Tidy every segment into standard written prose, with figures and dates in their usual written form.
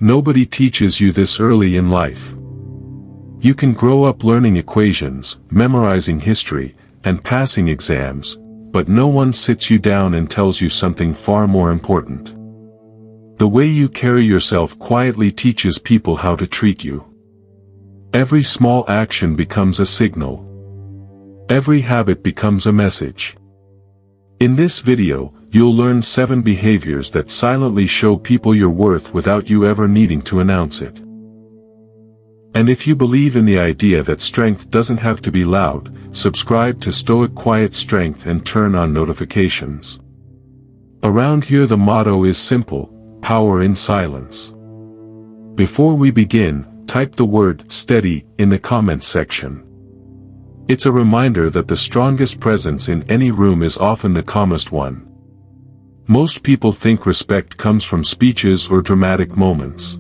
Nobody teaches you this early in life. You can grow up learning equations, memorizing history, and passing exams, but no one sits you down and tells you something far more important. The way you carry yourself quietly teaches people how to treat you. Every small action becomes a signal. Every habit becomes a message. In this video, you'll learn 7 behaviors that silently show people your worth without you ever needing to announce it. And if you believe in the idea that strength doesn't have to be loud, subscribe to Stoic Quiet Strength and turn on notifications. Around here the motto is simple: power in silence. Before we begin, type the word steady in the comments section. It's a reminder that the strongest presence in any room is often the calmest one. Most people think respect comes from speeches or dramatic moments.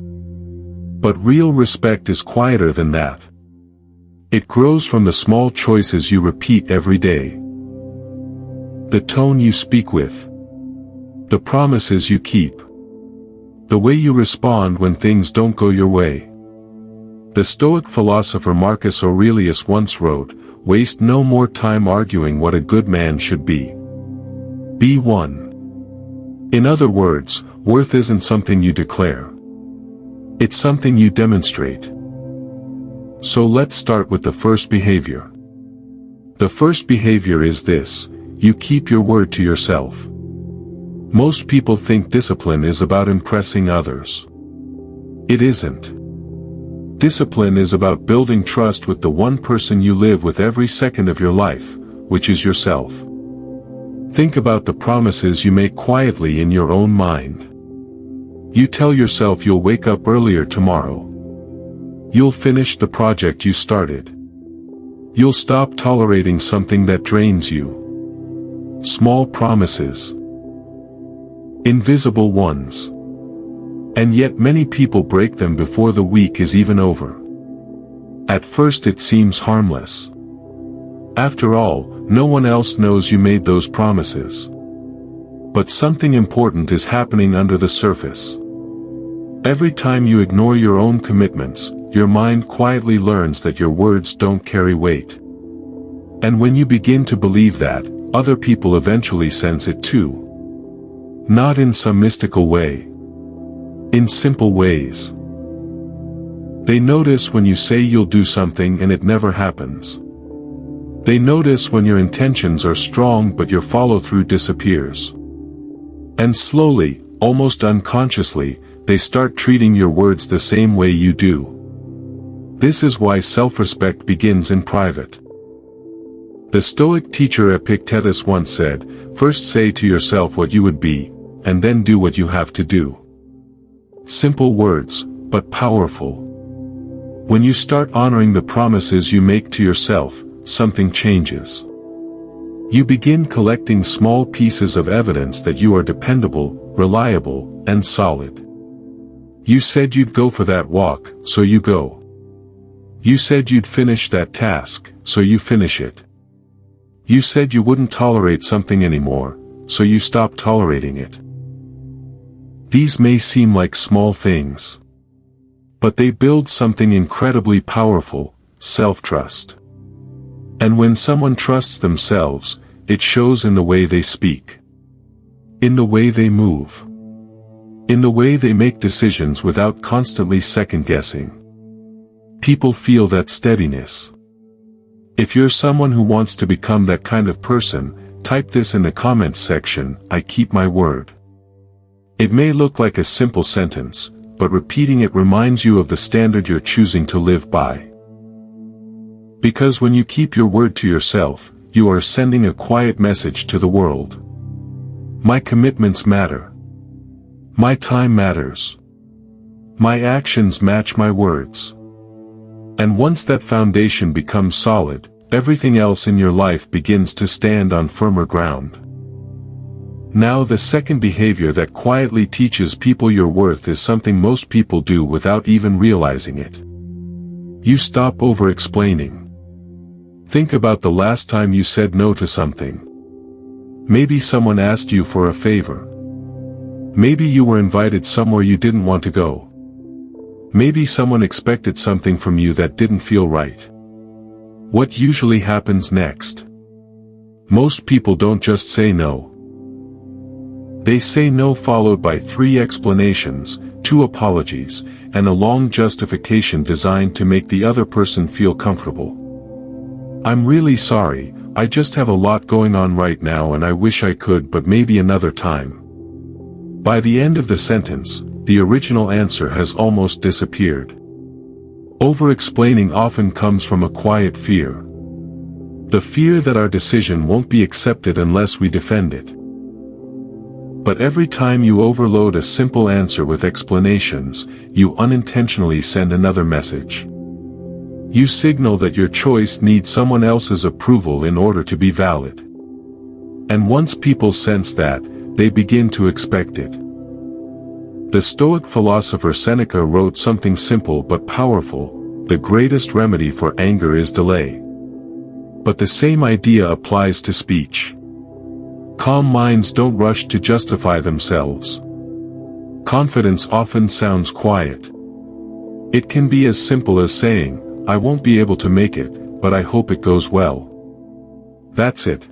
But real respect is quieter than that. It grows from the small choices you repeat every day. The tone you speak with. The promises you keep. The way you respond when things don't go your way. The Stoic philosopher Marcus Aurelius once wrote, "Waste no more time arguing what a good man should be. Be one." In other words, worth isn't something you declare. It's something you demonstrate. So let's start with the first behavior. The first behavior is this: you keep your word to yourself. Most people think discipline is about impressing others. It isn't. Discipline is about building trust with the one person you live with every second of your life, which is yourself. Think about the promises you make quietly in your own mind. You tell yourself you'll wake up earlier tomorrow. You'll finish the project you started. You'll stop tolerating something that drains you. Small promises. Invisible ones. And yet many people break them before the week is even over. At first it seems harmless. After all, no one else knows you made those promises. But something important is happening under the surface. Every time you ignore your own commitments, your mind quietly learns that your words don't carry weight. And when you begin to believe that, other people eventually sense it too. Not in some mystical way. In simple ways. They notice when you say you'll do something and it never happens. They notice when your intentions are strong but your follow-through disappears. And slowly, almost unconsciously, they start treating your words the same way you do. This is why self-respect begins in private. The Stoic teacher Epictetus once said, "First say to yourself what you would be, and then do what you have to do." Simple words, but powerful. When you start honoring the promises you make to yourself, something changes. You begin collecting small pieces of evidence that you are dependable, reliable, and solid. You said you'd go for that walk, so you go. You said you'd finish that task, so you finish it. You said you wouldn't tolerate something anymore, so you stop tolerating it. These may seem like small things. But they build something incredibly powerful: self-trust. And when someone trusts themselves, it shows in the way they speak. In the way they move. In the way they make decisions without constantly second-guessing. People feel that steadiness. If you're someone who wants to become that kind of person, type this in the comments section: I keep my word. It may look like a simple sentence, but repeating it reminds you of the standard you're choosing to live by. Because when you keep your word to yourself, you are sending a quiet message to the world. My commitments matter. My time matters. My actions match my words. And once that foundation becomes solid, everything else in your life begins to stand on firmer ground. Now the second behavior that quietly teaches people your worth is something most people do without even realizing it. You stop over-explaining. Think about the last time you said no to something. Maybe someone asked you for a favor. Maybe you were invited somewhere you didn't want to go. Maybe someone expected something from you that didn't feel right. What usually happens next? Most people don't just say no. They say no followed by 3 explanations, 2 apologies, and a long justification designed to make the other person feel comfortable. I'm really sorry, I just have a lot going on right now and I wish I could, but maybe another time. By the end of the sentence, the original answer has almost disappeared. Over-explaining often comes from a quiet fear. The fear that our decision won't be accepted unless we defend it. But every time you overload a simple answer with explanations, you unintentionally send another message. You signal that your choice needs someone else's approval in order to be valid. And once people sense that, they begin to expect it. The Stoic philosopher Seneca wrote something simple but powerful: the greatest remedy for anger is delay. But the same idea applies to speech. Calm minds don't rush to justify themselves. Confidence often sounds quiet. It can be as simple as saying, "I won't be able to make it, but I hope it goes well." That's it.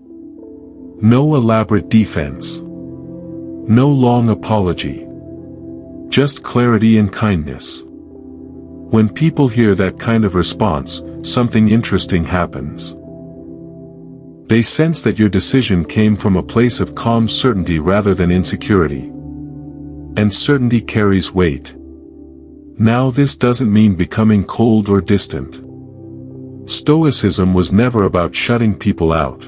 No elaborate defense. No long apology. Just clarity and kindness. When people hear that kind of response, something interesting happens. They sense that your decision came from a place of calm certainty rather than insecurity. And certainty carries weight. Now this doesn't mean becoming cold or distant. Stoicism was never about shutting people out.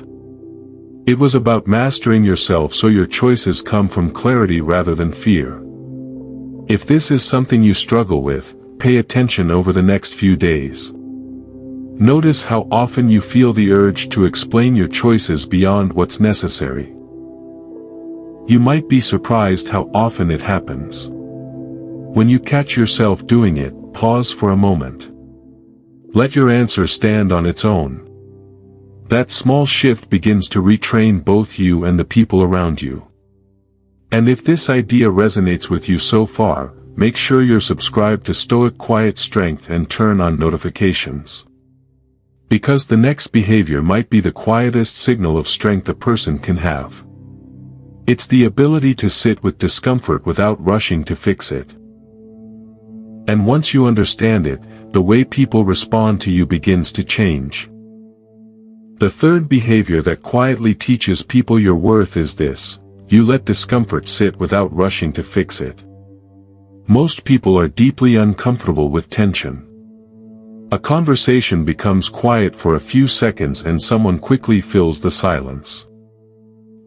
It was about mastering yourself so your choices come from clarity rather than fear. If this is something you struggle with, pay attention over the next few days. Notice how often you feel the urge to explain your choices beyond what's necessary. You might be surprised how often it happens. When you catch yourself doing it, pause for a moment. Let your answer stand on its own. That small shift begins to retrain both you and the people around you. And if this idea resonates with you so far, make sure you're subscribed to Stoic Quiet Strength and turn on notifications. Because the next behavior might be the quietest signal of strength a person can have. It's the ability to sit with discomfort without rushing to fix it. And once you understand it, the way people respond to you begins to change. The third behavior that quietly teaches people your worth is this: you let discomfort sit without rushing to fix it. Most people are deeply uncomfortable with tension. A conversation becomes quiet for a few seconds and someone quickly fills the silence.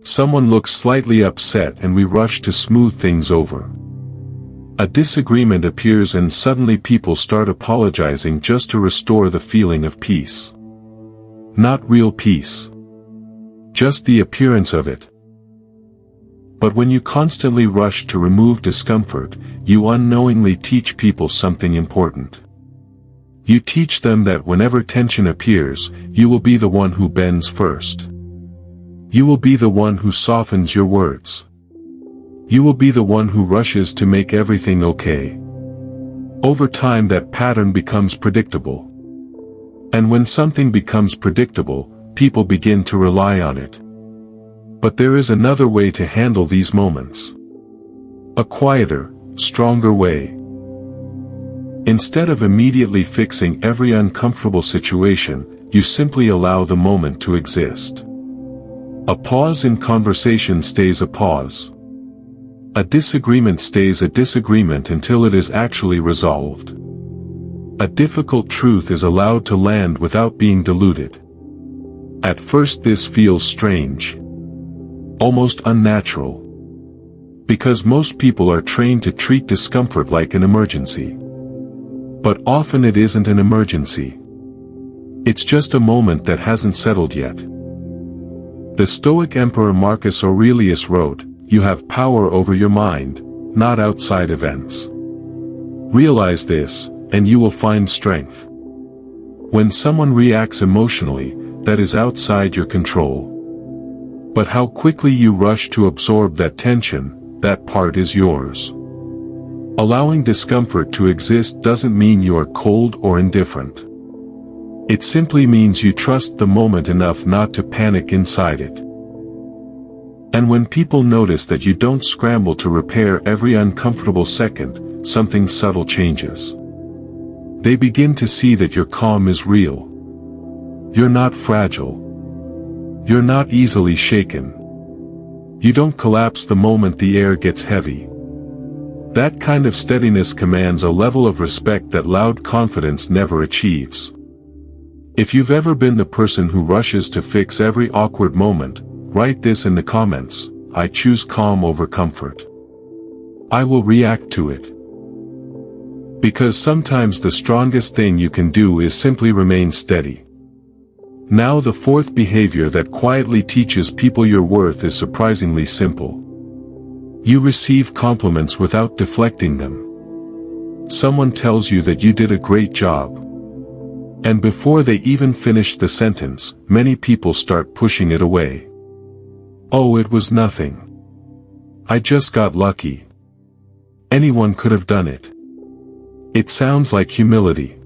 Someone looks slightly upset and we rush to smooth things over. A disagreement appears and suddenly people start apologizing just to restore the feeling of peace. Not real peace. Just the appearance of it. But when you constantly rush to remove discomfort, you unknowingly teach people something important. You teach them that whenever tension appears, you will be the one who bends first. You will be the one who softens your words. You will be the one who rushes to make everything okay. Over time that pattern becomes predictable. And when something becomes predictable, people begin to rely on it. But there is another way to handle these moments. A quieter, stronger way. Instead of immediately fixing every uncomfortable situation, you simply allow the moment to exist. A pause in conversation stays a pause. A disagreement stays a disagreement until it is actually resolved. A difficult truth is allowed to land without being diluted. At first this feels strange. Almost unnatural. Because most people are trained to treat discomfort like an emergency. But often it isn't an emergency. It's just a moment that hasn't settled yet. The Stoic Emperor Marcus Aurelius wrote, "You have power over your mind, not outside events. Realize this, and you will find strength." When someone reacts emotionally, that is outside your control. But how quickly you rush to absorb that tension, that part is yours. Allowing discomfort to exist doesn't mean you are cold or indifferent. It simply means you trust the moment enough not to panic inside it. And when people notice that you don't scramble to repair every uncomfortable second, something subtle changes. They begin to see that your calm is real. You're not fragile. You're not easily shaken. You don't collapse the moment the air gets heavy. That kind of steadiness commands a level of respect that loud confidence never achieves. If you've ever been the person who rushes to fix every awkward moment, write this in the comments: I choose calm over comfort. I will react to it. Because sometimes the strongest thing you can do is simply remain steady. Now the fourth behavior that quietly teaches people your worth is surprisingly simple. You receive compliments without deflecting them. Someone tells you that you did a great job. And before they even finish the sentence, many people start pushing it away. Oh, it was nothing. I just got lucky. Anyone could have done it. It sounds like humility.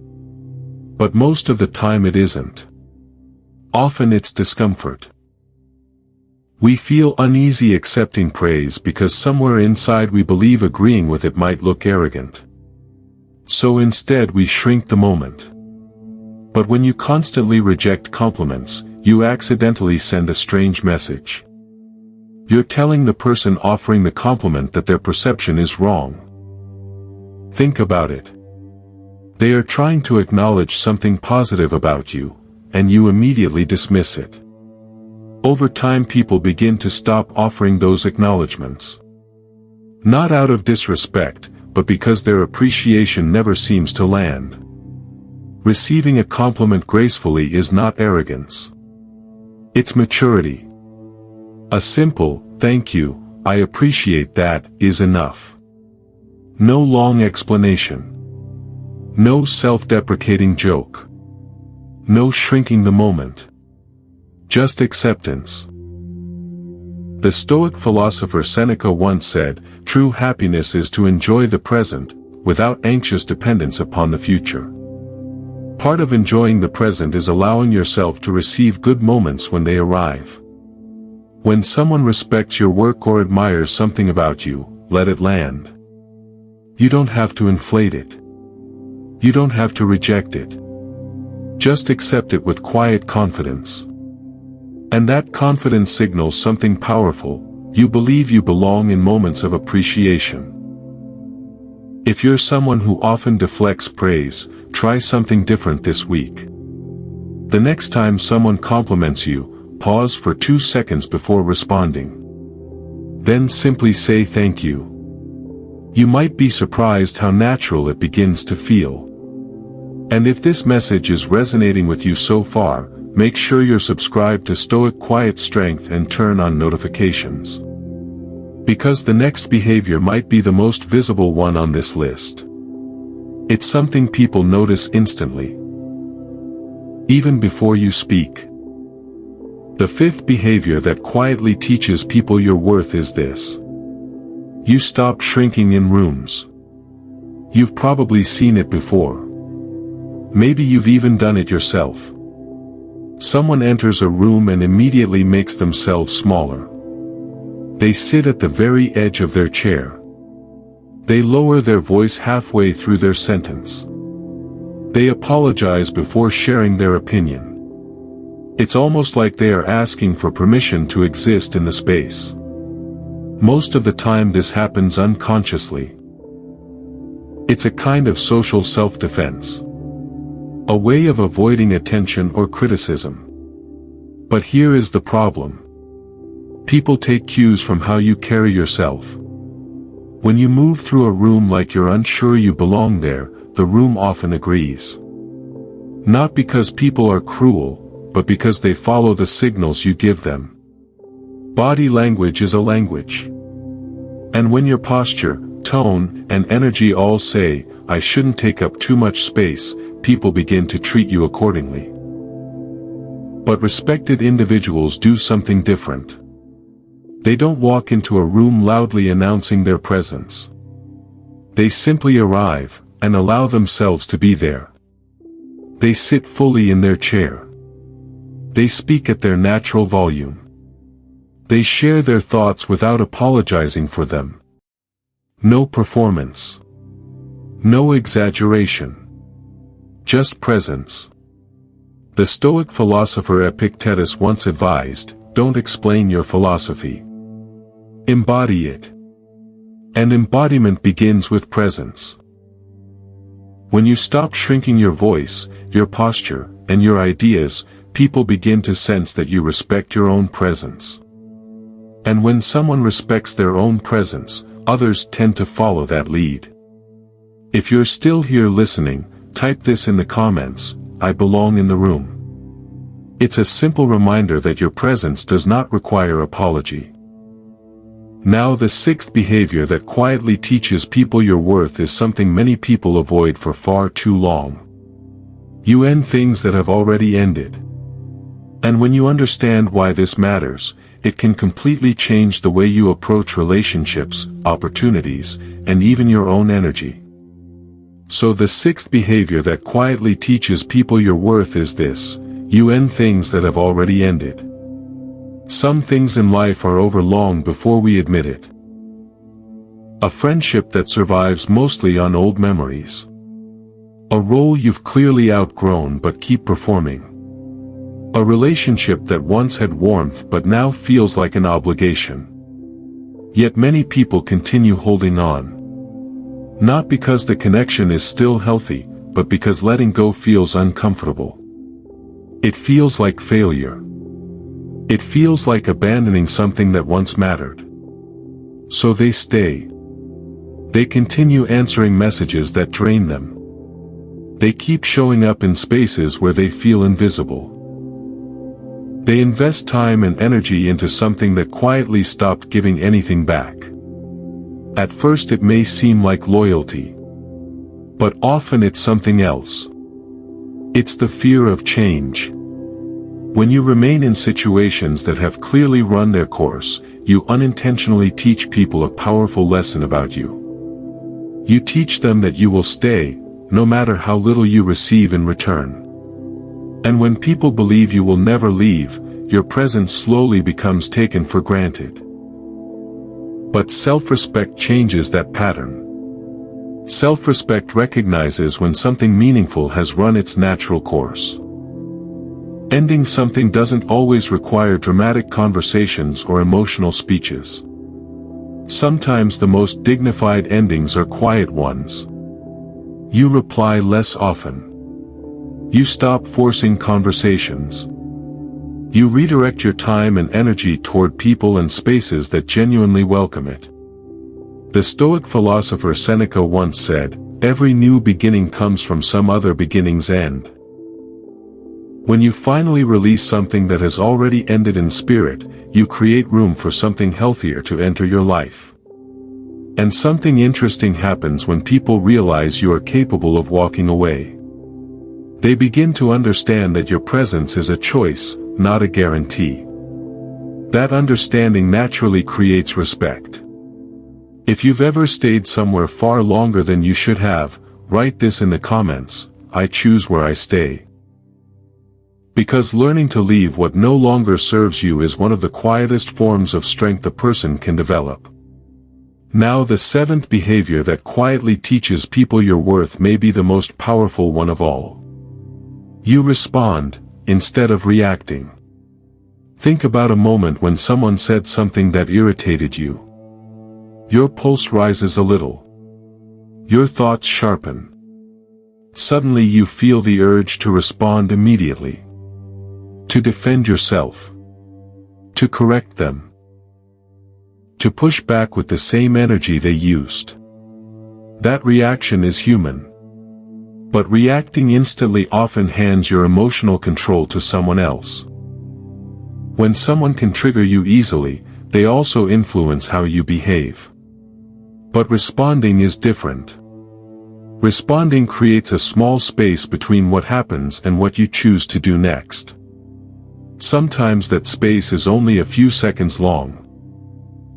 But most of the time it isn't. Often it's discomfort. We feel uneasy accepting praise because somewhere inside we believe agreeing with it might look arrogant. So instead we shrink the moment. But when you constantly reject compliments, you accidentally send a strange message. You're telling the person offering the compliment that their perception is wrong. Think about it. They are trying to acknowledge something positive about you, and you immediately dismiss it. Over time people begin to stop offering those acknowledgments. Not out of disrespect, but because their appreciation never seems to land. Receiving a compliment gracefully is not arrogance. It's maturity. A simple, "Thank you, I appreciate that," is enough. No long explanation. No self-deprecating joke. No shrinking the moment. Just acceptance. The Stoic philosopher Seneca once said, "True happiness is to enjoy the present, without anxious dependence upon the future." Part of enjoying the present is allowing yourself to receive good moments when they arrive. When someone respects your work or admires something about you, let it land. You don't have to inflate it. You don't have to reject it. Just accept it with quiet confidence. And that confidence signals something powerful: you believe you belong in moments of appreciation. If you're someone who often deflects praise, try something different this week. The next time someone compliments you, pause for 2 seconds before responding. Then simply say thank you. You might be surprised how natural it begins to feel. And if this message is resonating with you so far, make sure you're subscribed to Stoic Quiet Strength and turn on notifications. Because the next behavior might be the most visible one on this list. It's something people notice instantly. Even before you speak. The fifth behavior that quietly teaches people your worth is this. You stop shrinking in rooms. You've probably seen it before. Maybe you've even done it yourself. Someone enters a room and immediately makes themselves smaller. They sit at the very edge of their chair. They lower their voice halfway through their sentence. They apologize before sharing their opinion. It's almost like they are asking for permission to exist in the space. Most of the time this happens unconsciously. It's a kind of social self-defense. A way of avoiding attention or criticism. But here is the problem. People take cues from how you carry yourself. When you move through a room like you're unsure you belong there, the room often agrees. Not because people are cruel, but because they follow the signals you give them. Body language is a language. And when your posture, tone, and energy all say, "I shouldn't take up too much space," people begin to treat you accordingly. But respected individuals do something different. They don't walk into a room loudly announcing their presence. They simply arrive, and allow themselves to be there. They sit fully in their chair. They speak at their natural volume. They share their thoughts without apologizing for them. No performance. No exaggeration. Just presence. The Stoic philosopher Epictetus once advised, "Don't explain your philosophy. Embody it." And embodiment begins with presence. When you stop shrinking your voice, your posture, and your ideas, people begin to sense that you respect your own presence. And when someone respects their own presence, others tend to follow that lead. If you're still here listening, type this in the comments, "I belong in the room." It's a simple reminder that your presence does not require apology. Now the sixth behavior that quietly teaches people your worth is something many people avoid for far too long. You end things that have already ended. And when you understand why this matters, it can completely change the way you approach relationships, opportunities, and even your own energy. So the sixth behavior that quietly teaches people your worth is this: you end things that have already ended. Some things in life are over long before we admit it. A friendship that survives mostly on old memories. A role you've clearly outgrown but keep performing. A relationship that once had warmth but now feels like an obligation. Yet many people continue holding on. Not because the connection is still healthy, but because letting go feels uncomfortable. It feels like failure. It feels like abandoning something that once mattered. So they stay. They continue answering messages that drain them. They keep showing up in spaces where they feel invisible. They invest time and energy into something that quietly stopped giving anything back. At first it may seem like loyalty. But often it's something else. It's the fear of change. When you remain in situations that have clearly run their course, you unintentionally teach people a powerful lesson about you. You teach them that you will stay, no matter how little you receive in return. And when people believe you will never leave, your presence slowly becomes taken for granted. But self-respect changes that pattern. Self-respect recognizes when something meaningful has run its natural course. Ending something doesn't always require dramatic conversations or emotional speeches. Sometimes the most dignified endings are quiet ones. You reply less often. You stop forcing conversations. You redirect your time and energy toward people and spaces that genuinely welcome it. The Stoic philosopher Seneca once said, "Every new beginning comes from some other beginning's end." When you finally release something that has already ended in spirit, you create room for something healthier to enter your life. And something interesting happens when people realize you are capable of walking away. They begin to understand that your presence is a choice, not a guarantee. That understanding naturally creates respect. If you've ever stayed somewhere far longer than you should have, write this in the comments: "I choose where I stay." Because learning to leave what no longer serves you is one of the quietest forms of strength a person can develop. Now the seventh behavior that quietly teaches people your worth may be the most powerful one of all. You respond, instead of reacting. Think about a moment when someone said something that irritated you. Your pulse rises a little. Your thoughts sharpen. Suddenly you feel the urge to respond immediately. To defend yourself. To correct them. To push back with the same energy they used. That reaction is human. But reacting instantly often hands your emotional control to someone else. When someone can trigger you easily, they also influence how you behave. But responding is different. Responding creates a small space between what happens and what you choose to do next. Sometimes that space is only a few seconds long.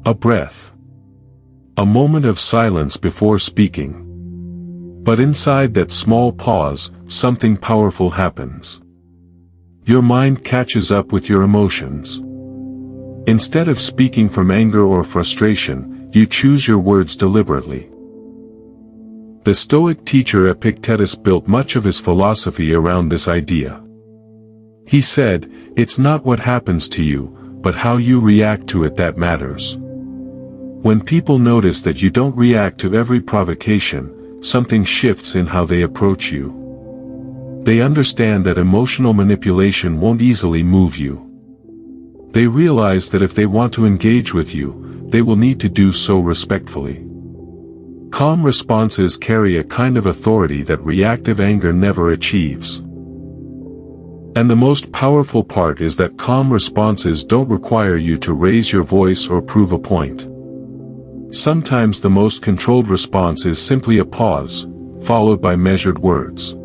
A breath. A moment of silence before speaking. But inside that small pause, something powerful happens. Your mind catches up with your emotions. Instead of speaking from anger or frustration, you choose your words deliberately. The Stoic teacher Epictetus built much of his philosophy around this idea. He said, "It's not what happens to you, but how you react to it that matters." When people notice that you don't react to every provocation, something shifts in how they approach you. They understand that emotional manipulation won't easily move you. They realize that if they want to engage with you, they will need to do so respectfully. Calm responses carry a kind of authority that reactive anger never achieves. And the most powerful part is that calm responses don't require you to raise your voice or prove a point. Sometimes the most controlled response is simply a pause, followed by measured words.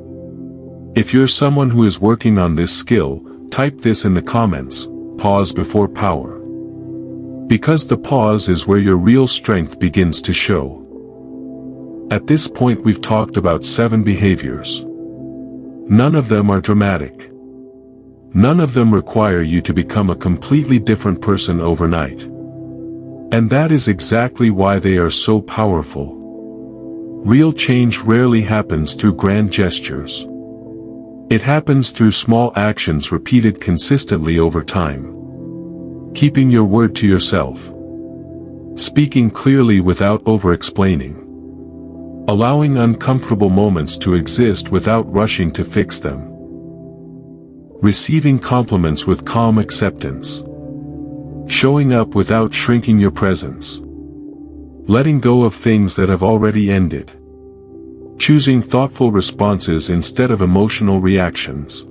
If you're someone who is working on this skill, type this in the comments: pause before power. Because the pause is where your real strength begins to show. At this point we've talked about 7 behaviors. None of them are dramatic. None of them require you to become a completely different person overnight. And that is exactly why they are so powerful. Real change rarely happens through grand gestures. It happens through small actions repeated consistently over time. Keeping your word to yourself. Speaking clearly without over-explaining. Allowing uncomfortable moments to exist without rushing to fix them. Receiving compliments with calm acceptance. Showing up without shrinking your presence. Letting go of things that have already ended. Choosing thoughtful responses instead of emotional reactions.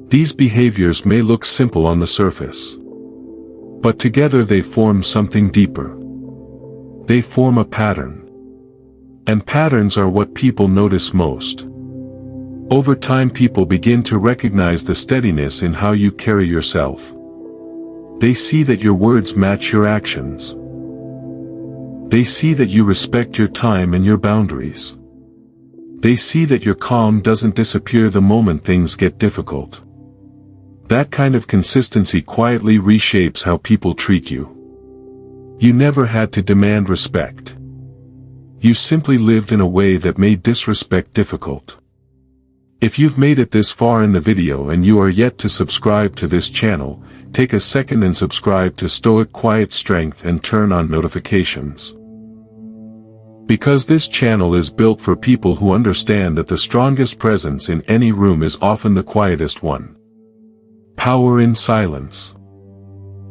These behaviors may look simple on the surface. But together they form something deeper. They form a pattern. And patterns are what people notice most. Over time people begin to recognize the steadiness in how you carry yourself. They see that your words match your actions. They see that you respect your time and your boundaries. They see that your calm doesn't disappear the moment things get difficult. That kind of consistency quietly reshapes how people treat you. You never had to demand respect. You simply lived in a way that made disrespect difficult. If you've made it this far in the video and you are yet to subscribe to this channel, take a second and subscribe to Stoic Quiet Strength and turn on notifications. Because this channel is built for people who understand that the strongest presence in any room is often the quietest one. Power in silence.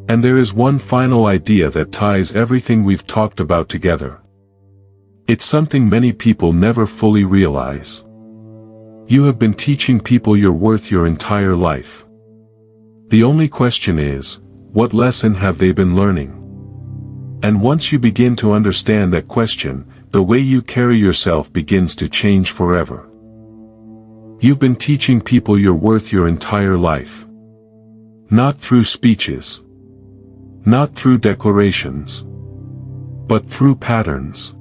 And there is one final idea that ties everything we've talked about together. It's something many people never fully realize. You have been teaching people your worth your entire life. The only question is, what lesson have they been learning? And once you begin to understand that question, the way you carry yourself begins to change forever. You've been teaching people your worth your entire life. Not through speeches. Not through declarations. But through patterns.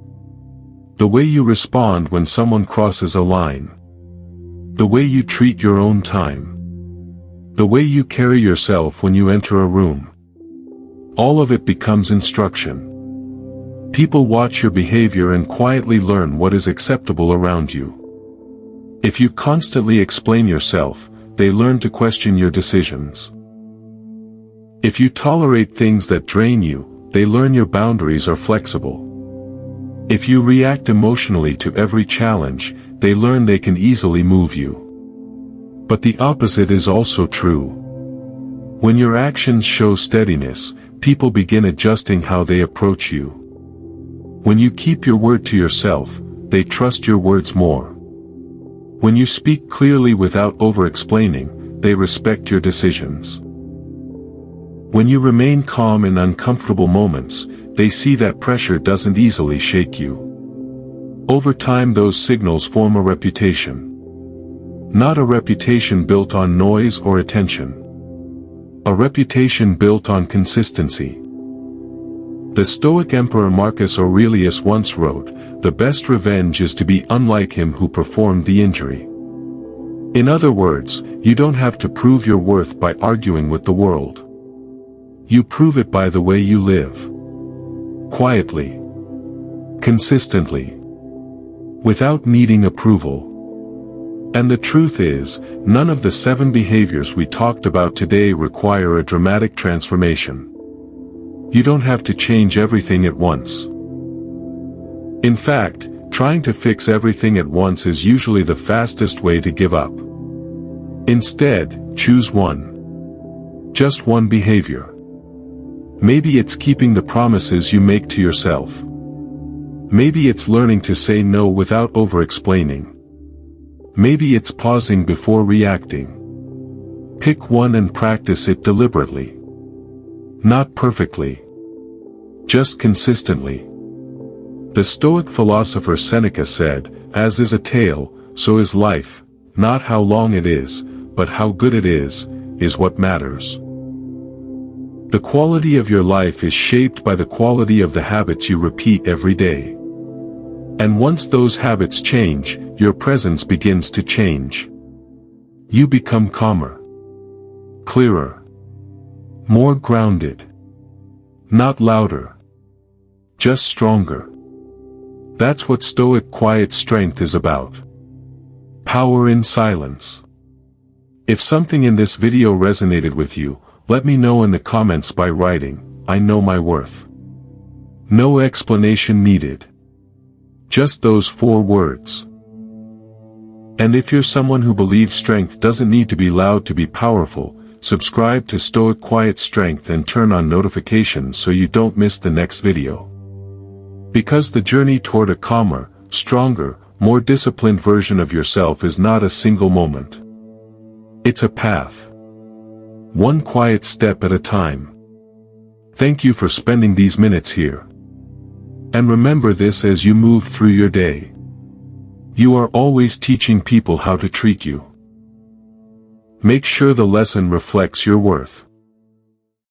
The way you respond when someone crosses a line. The way you treat your own time. The way you carry yourself when you enter a room. All of it becomes instruction. People watch your behavior and quietly learn what is acceptable around you. If you constantly explain yourself, they learn to question your decisions. If you tolerate things that drain you, they learn your boundaries are flexible. If you react emotionally to every challenge, they learn they can easily move you. But the opposite is also true. When your actions show steadiness, people begin adjusting how they approach you. When you keep your word to yourself, they trust your words more. When you speak clearly without over-explaining, they respect your decisions. When you remain calm in uncomfortable moments, they see that pressure doesn't easily shake you. Over time those signals form a reputation. Not a reputation built on noise or attention. A reputation built on consistency. The Stoic Emperor Marcus Aurelius once wrote, "The best revenge is to be unlike him who performed the injury." In other words, you don't have to prove your worth by arguing with the world. You prove it by the way you live. Quietly. Consistently. Without needing approval. And the truth is, none of the 7 behaviors we talked about today require a dramatic transformation. You don't have to change everything at once. In fact, trying to fix everything at once is usually the fastest way to give up. Instead, choose one. Just one behavior. Maybe it's keeping the promises you make to yourself. Maybe it's learning to say no without over-explaining. Maybe it's pausing before reacting. Pick one and practice it deliberately. Not perfectly. Just consistently. The Stoic philosopher Seneca said, "As is a tale, so is life, not how long it is, but how good it is what matters." The quality of your life is shaped by the quality of the habits you repeat every day. And once those habits change, your presence begins to change. You become calmer. Clearer. More grounded. Not louder. Just stronger. That's what Stoic quiet strength is about. Power in silence. If something in this video resonated with you, let me know in the comments by writing, "I know my worth." No explanation needed. Just those 4 words. And if you're someone who believes strength doesn't need to be loud to be powerful, subscribe to Stoic Quiet Strength and turn on notifications so you don't miss the next video. Because the journey toward a calmer, stronger, more disciplined version of yourself is not a single moment. It's a path. One quiet step at a time. Thank you for spending these minutes here. And remember this as you move through your day. You are always teaching people how to treat you. Make sure the lesson reflects your worth.